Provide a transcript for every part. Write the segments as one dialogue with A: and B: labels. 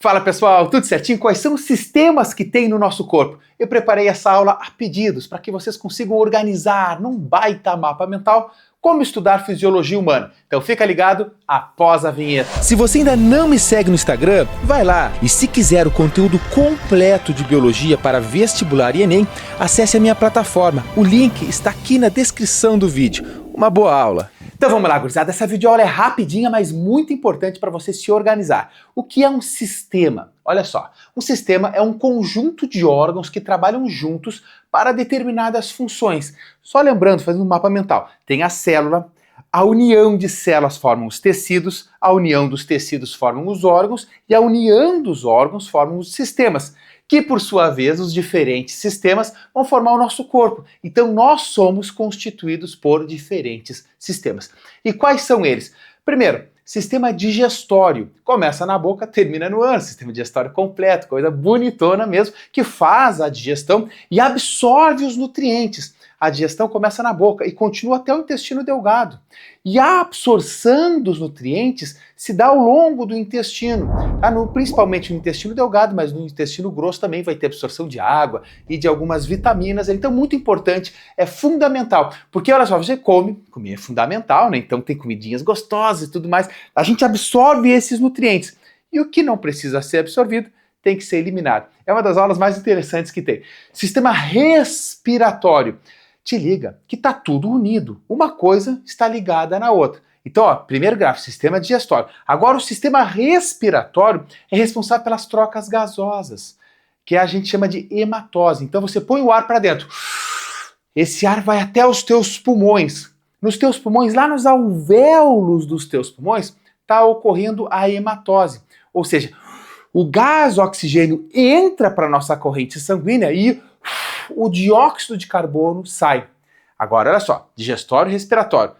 A: Fala pessoal, tudo certinho? Quais são os sistemas que tem no nosso corpo? Eu preparei essa aula a pedidos para que vocês consigam organizar num baita mapa mental como estudar fisiologia humana. Então fica ligado após a vinheta.
B: Se você ainda não me segue no Instagram, vai lá. E se quiser o conteúdo completo de biologia para vestibular e Enem, acesse a minha plataforma. O link está aqui na descrição do vídeo. Uma boa aula!
A: Então vamos lá, gurizada. Essa videoaula é rapidinha, mas muito importante para você se organizar. O que é um sistema? Olha só, um sistema é um conjunto de órgãos que trabalham juntos para determinadas funções. Só lembrando, fazendo um mapa mental, tem a célula, a união de células formam os tecidos, a união dos tecidos formam os órgãos e a união dos órgãos formam os sistemas, que por sua vez os diferentes sistemas vão formar o nosso corpo. Então nós somos constituídos por diferentes sistemas. E quais são eles? Primeiro, sistema digestório. Começa na boca, termina no ânus. Sistema digestório completo, coisa bonitona mesmo, que faz a digestão e absorve os nutrientes. A digestão começa na boca e continua até o intestino delgado. E a absorção dos nutrientes se dá ao longo do intestino, tá? Principalmente no intestino delgado, mas no intestino grosso também vai ter absorção de água e de algumas vitaminas. Então, muito importante, é fundamental. Porque, olha só, você come, comer é fundamental, né? Então tem comidinhas gostosas e tudo mais. A gente absorve esses nutrientes. E o que não precisa ser absorvido tem que ser eliminado. É uma das aulas mais interessantes que tem. Sistema respiratório. Te liga que está tudo unido. Uma coisa está ligada na outra. Então, ó, primeiro gráfico, sistema digestório. Agora, o sistema respiratório é responsável pelas trocas gasosas, que a gente chama de hematose. Então, você põe o ar para dentro. Esse ar vai até os teus pulmões. Nos teus pulmões, lá nos alvéolos dos teus pulmões, está ocorrendo a hematose. Ou seja, o gás oxigênio entra para a nossa corrente sanguínea e o dióxido de carbono sai. Agora, olha só, digestório e respiratório. O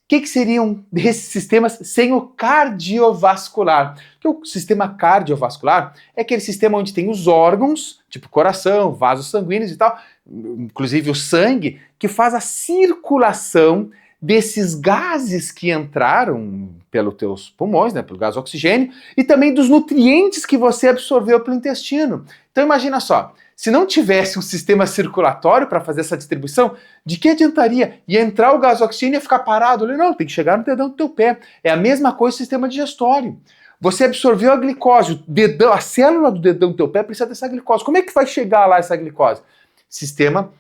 A: que seriam desses sistemas sem o cardiovascular? Porque o sistema cardiovascular é aquele sistema onde tem os órgãos, tipo coração, vasos sanguíneos e tal, inclusive o sangue, que faz a circulação desses gases que entraram pelos teus pulmões, né, pelo gás oxigênio, e também dos nutrientes que você absorveu pelo intestino. Então imagina só, se não tivesse um sistema circulatório para fazer essa distribuição, de que adiantaria? Ia entrar o gás oxigênio e ia ficar parado? Não, tem que chegar no dedão do teu pé. É a mesma coisa o sistema digestório. Você absorveu a glicose, o dedão, a célula do dedão do teu pé precisa dessa glicose. Como é que vai chegar lá essa glicose? Sistema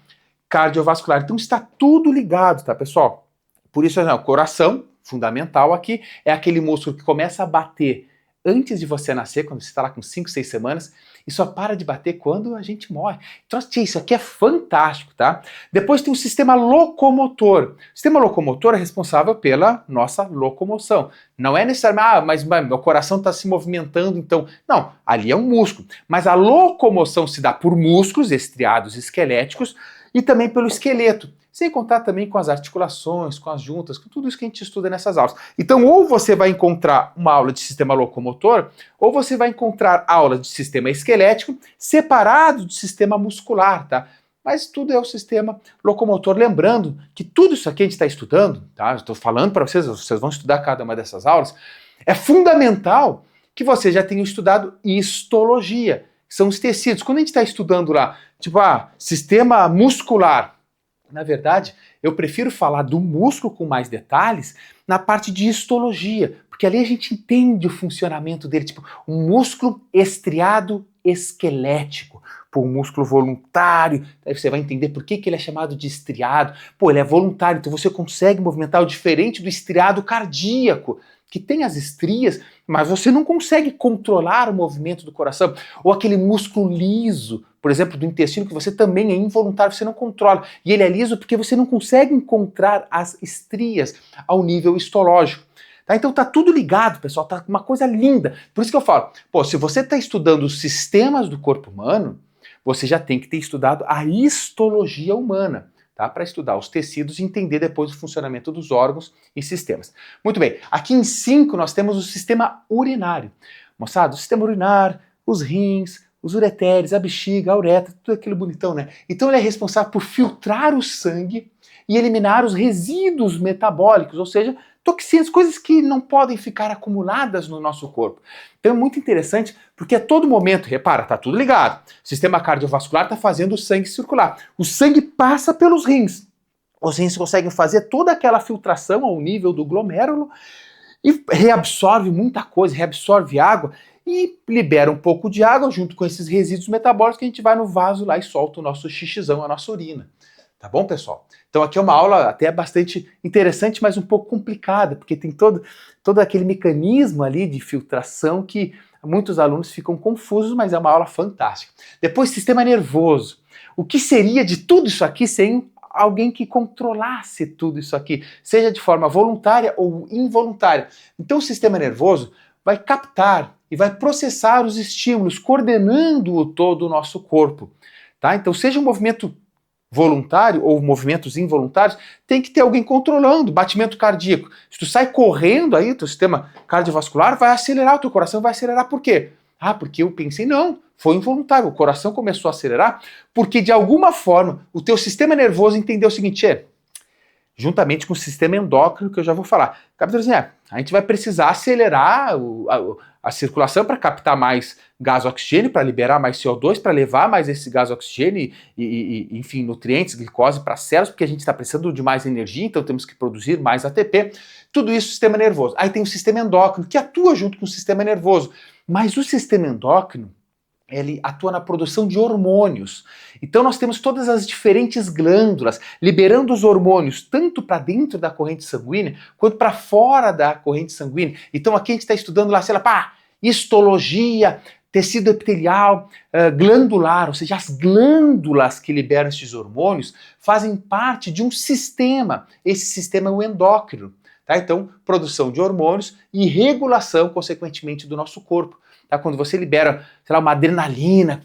A: cardiovascular. Então está tudo ligado, tá, pessoal? Por isso, o coração, fundamental aqui, é aquele músculo que começa a bater antes de você nascer, quando você está lá com 5, 6 semanas, e só para de bater quando a gente morre. Então, isso aqui é fantástico, tá? Depois tem o sistema locomotor. O sistema locomotor é responsável pela nossa locomoção. Não é necessariamente, mas meu coração está se movimentando, então... Não, ali é um músculo. Mas a locomoção se dá por músculos estriados esqueléticos e também pelo esqueleto. Sem contar também com as articulações, com as juntas, com tudo isso que a gente estuda nessas aulas. Então, ou você vai encontrar uma aula de sistema locomotor, ou você vai encontrar aula de sistema esquelético separado do sistema muscular, tá? Mas tudo é o sistema locomotor. Lembrando que tudo isso aqui a gente está estudando, tá? Estou falando para vocês, vocês vão estudar cada uma dessas aulas. É fundamental que você já tenha estudado histologia, que são os tecidos. Quando a gente está estudando lá, tipo, sistema muscular, na verdade, eu prefiro falar do músculo com mais detalhes na parte de histologia, porque ali a gente entende o funcionamento dele, tipo, um músculo estriado esquelético, um músculo voluntário, aí você vai entender por que ele é chamado de estriado. Ele é voluntário, então você consegue movimentar o diferente do estriado cardíaco, que tem as estrias, mas você não consegue controlar o movimento do coração, ou aquele músculo liso, por exemplo, do intestino, que você também é involuntário, você não controla. E ele é liso porque você não consegue encontrar as estrias ao nível histológico. Tá? Então tá tudo ligado, pessoal, tá uma coisa linda. Por isso que eu falo, se você está estudando os sistemas do corpo humano, você já tem que ter estudado a histologia humana, tá? Para estudar os tecidos e entender depois o funcionamento dos órgãos e sistemas. Muito bem, aqui em 5 nós temos o sistema urinário. Moçada, o sistema urinário, os rins, os ureteres, a bexiga, a uretra, tudo aquilo bonitão, né? Então ele é responsável por filtrar o sangue e eliminar os resíduos metabólicos, ou seja, toxinas, coisas que não podem ficar acumuladas no nosso corpo. Então é muito interessante, porque a todo momento, repara, tá tudo ligado. O sistema cardiovascular está fazendo o sangue circular. O sangue passa pelos rins. Os rins conseguem fazer toda aquela filtração ao nível do glomérulo e reabsorve muita coisa, reabsorve água e libera um pouco de água junto com esses resíduos metabólicos que a gente vai no vaso lá e solta o nosso xixizão, a nossa urina. Tá bom, pessoal? Então aqui é uma aula até bastante interessante, mas um pouco complicada, porque tem todo aquele mecanismo ali de filtração que muitos alunos ficam confusos, mas é uma aula fantástica. Depois, sistema nervoso. O que seria de tudo isso aqui sem alguém que controlasse tudo isso aqui, seja de forma voluntária ou involuntária? Então o sistema nervoso vai captar e vai processar os estímulos, coordenando todo o nosso corpo. Tá? Então seja um movimento voluntário ou movimentos involuntários, tem que ter alguém controlando, batimento cardíaco. Se tu sai correndo aí, teu sistema cardiovascular vai acelerar, o teu coração vai acelerar. Por quê? Ah, porque eu pensei, não, foi involuntário, o coração começou a acelerar, porque de alguma forma o teu sistema nervoso entendeu o seguinte, juntamente com o sistema endócrino, que eu já vou falar. A gente vai precisar acelerar a circulação para captar mais gás oxigênio, para liberar mais CO2, para levar mais esse gás oxigênio e enfim, nutrientes, glicose para as células, porque a gente está precisando de mais energia, então temos que produzir mais ATP. Tudo isso sistema nervoso. Aí tem o sistema endócrino, que atua junto com o sistema nervoso. Mas o sistema endócrino, ele atua na produção de hormônios. Então nós temos todas as diferentes glândulas liberando os hormônios tanto para dentro da corrente sanguínea quanto para fora da corrente sanguínea. Então aqui a gente está estudando lá, sei lá, histologia, tecido epitelial, glandular, ou seja, as glândulas que liberam esses hormônios fazem parte de um sistema. Esse sistema é o endócrino. Tá? Então, produção de hormônios e regulação, consequentemente, do nosso corpo. Tá? Quando você libera, sei lá, uma adrenalina,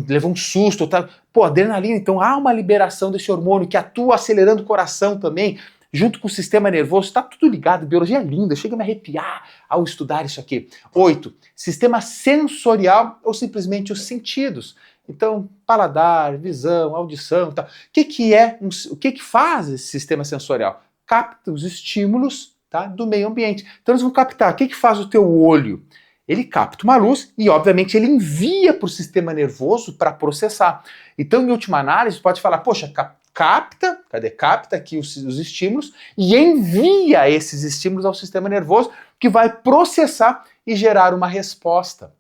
A: levou um susto, tá? Adrenalina, então há uma liberação desse hormônio que atua acelerando o coração também, junto com o sistema nervoso, está tudo ligado, biologia é linda, chega a me arrepiar ao estudar isso aqui. 8. Sistema sensorial ou simplesmente os sentidos. Então, paladar, visão, audição, tal. O que faz esse sistema sensorial? Capta os estímulos, tá, do meio ambiente. Então, nós vamos captar. O que faz o teu olho? Ele capta uma luz e, obviamente, ele envia para o sistema nervoso para processar. Então, em última análise, pode falar, poxa, capta aqui os estímulos e envia esses estímulos ao sistema nervoso que vai processar e gerar uma resposta.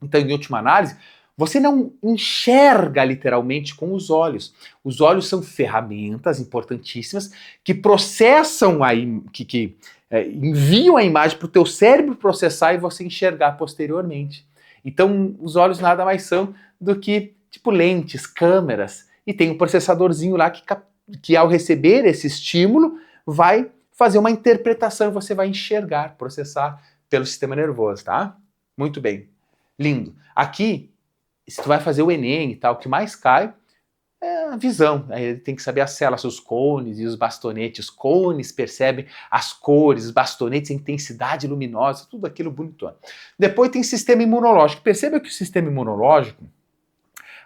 A: Então, em última análise, você não enxerga literalmente com os olhos. Os olhos são ferramentas importantíssimas que processam, que enviam a imagem para o teu cérebro processar e você enxergar posteriormente. Então, os olhos nada mais são do que tipo lentes, câmeras, e tem um processadorzinho lá que ao receber esse estímulo vai fazer uma interpretação e você vai enxergar, processar pelo sistema nervoso, tá? Muito bem. Lindo. Aqui, se tu vai fazer o Enem e tal, o que mais cai é a visão. Aí ele tem que saber as células, os cones e os bastonetes. Os cones percebem as cores, os bastonetes, a intensidade luminosa, tudo aquilo bonitão. Depois tem sistema imunológico. Perceba que o sistema imunológico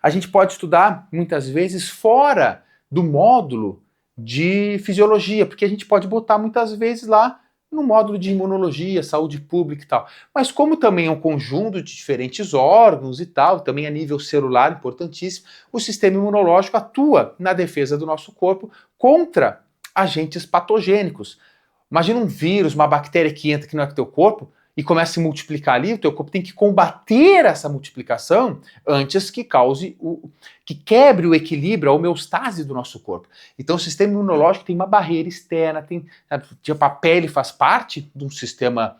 A: a gente pode estudar muitas vezes fora do módulo de fisiologia, porque a gente pode botar muitas vezes lá no módulo de imunologia, saúde pública e tal. Mas como também é um conjunto de diferentes órgãos e tal, também a nível celular importantíssimo, o sistema imunológico atua na defesa do nosso corpo contra agentes patogênicos. Imagina um vírus, uma bactéria que entra aqui no teu corpo e começa a se multiplicar ali, o teu corpo tem que combater essa multiplicação antes que que quebre o equilíbrio, a homeostase do nosso corpo. Então o sistema imunológico tem uma barreira externa, a pele faz parte de um sistema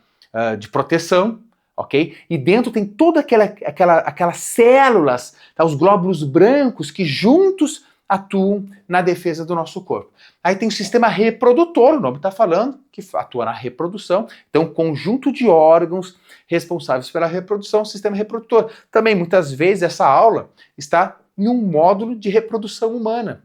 A: de proteção, ok? E dentro tem toda aquelas células, tá? Os glóbulos brancos que juntos atuam na defesa do nosso corpo. Aí tem o sistema reprodutor, o nome está falando, que atua na reprodução. Então, conjunto de órgãos responsáveis pela reprodução, o sistema reprodutor. Também, muitas vezes, essa aula está em um módulo de reprodução humana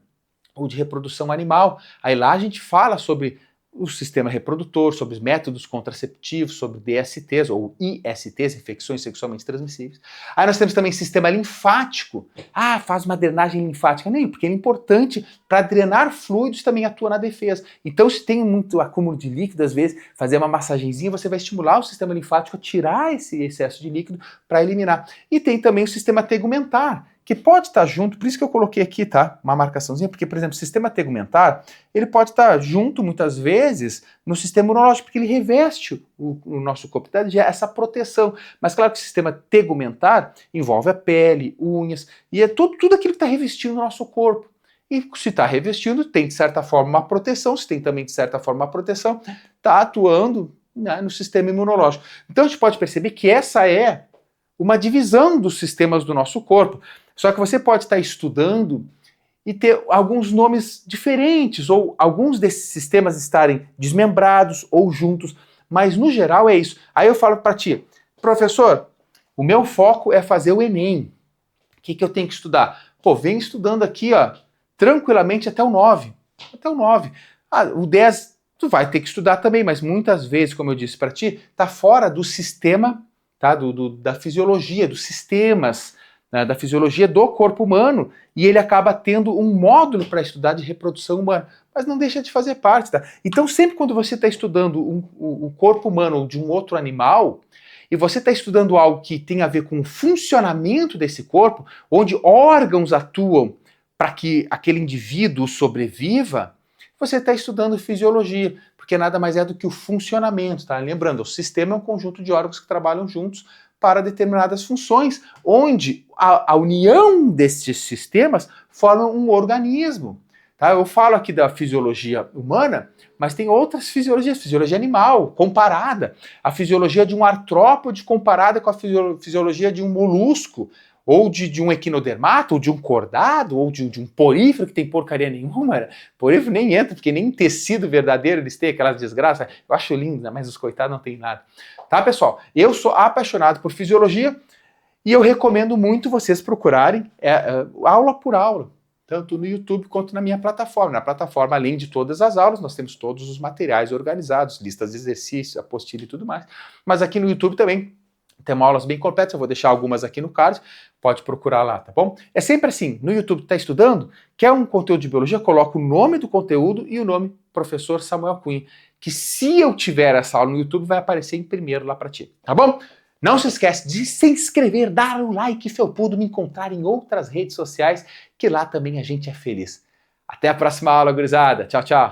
A: ou de reprodução animal. Aí lá a gente fala sobre o sistema reprodutor, sobre os métodos contraceptivos, sobre DSTs ou ISTs, infecções sexualmente transmissíveis. Aí nós temos também sistema linfático. Ah, faz uma drenagem linfática. Nem, porque é importante para drenar fluidos, também atua na defesa. Então, se tem muito acúmulo de líquido, às vezes, fazer uma massagenzinha, você vai estimular o sistema linfático a tirar esse excesso de líquido para eliminar. E tem também o sistema tegumentar, que pode estar junto, por isso que eu coloquei aqui, tá? Uma marcaçãozinha, porque, por exemplo, o sistema tegumentar, ele pode estar junto, muitas vezes, no sistema imunológico, porque ele reveste o nosso corpo, dá essa proteção. Mas claro que o sistema tegumentar envolve a pele, unhas, e é tudo aquilo que está revestindo o nosso corpo. E se está revestindo, tem de certa forma uma proteção, se tem também de certa forma uma proteção, está atuando, né, no sistema imunológico. Então a gente pode perceber que essa é uma divisão dos sistemas do nosso corpo. Só que você pode estar estudando e ter alguns nomes diferentes, ou alguns desses sistemas estarem desmembrados ou juntos, mas no geral é isso. Aí eu falo para ti, professor, o meu foco é fazer o Enem. O que eu tenho que estudar? Pô, vem estudando aqui, ó, tranquilamente até o 9. Até o 9. Ah, o 10 tu vai ter que estudar também, mas muitas vezes, como eu disse para ti, tá fora do sistema, tá? Da fisiologia, dos sistemas, né, da fisiologia do corpo humano, e ele acaba tendo um módulo para estudar de reprodução humana, mas não deixa de fazer parte, tá? Então sempre quando você está estudando o corpo humano ou de um outro animal, e você está estudando algo que tem a ver com o funcionamento desse corpo, onde órgãos atuam para que aquele indivíduo sobreviva, você está estudando fisiologia, porque nada mais é do que o funcionamento, tá? Lembrando, o sistema é um conjunto de órgãos que trabalham juntos para determinadas funções, onde a união desses sistemas forma um organismo. Tá? Eu falo aqui da fisiologia humana, mas tem outras fisiologias, fisiologia animal, comparada. A fisiologia de um artrópode comparada com a fisiologia de um molusco, ou de um equinodermato, ou de um cordado, ou de um porífero que tem porcaria nenhuma. Porífero nem entra, porque nem tecido verdadeiro eles têm, aquelas desgraças. Eu acho lindo, né? Mas os coitados não tem nada. Tá, pessoal? Eu sou apaixonado por fisiologia e eu recomendo muito vocês procurarem aula por aula, tanto no YouTube quanto na minha plataforma. Na plataforma, além de todas as aulas, nós temos todos os materiais organizados, listas de exercícios, apostila e tudo mais. Mas aqui no YouTube também temos aulas bem completas, eu vou deixar algumas aqui no card, pode procurar lá, tá bom? É sempre assim, no YouTube está estudando, quer um conteúdo de biologia, coloca o nome do conteúdo e o nome Professor Samuel Cunha, que se eu tiver essa aula no YouTube, vai aparecer em primeiro lá para ti, tá bom? Não se esquece de se inscrever, dar um like felpudo, me encontrar em outras redes sociais, que lá também a gente é feliz. Até a próxima aula, gurizada. Tchau, tchau.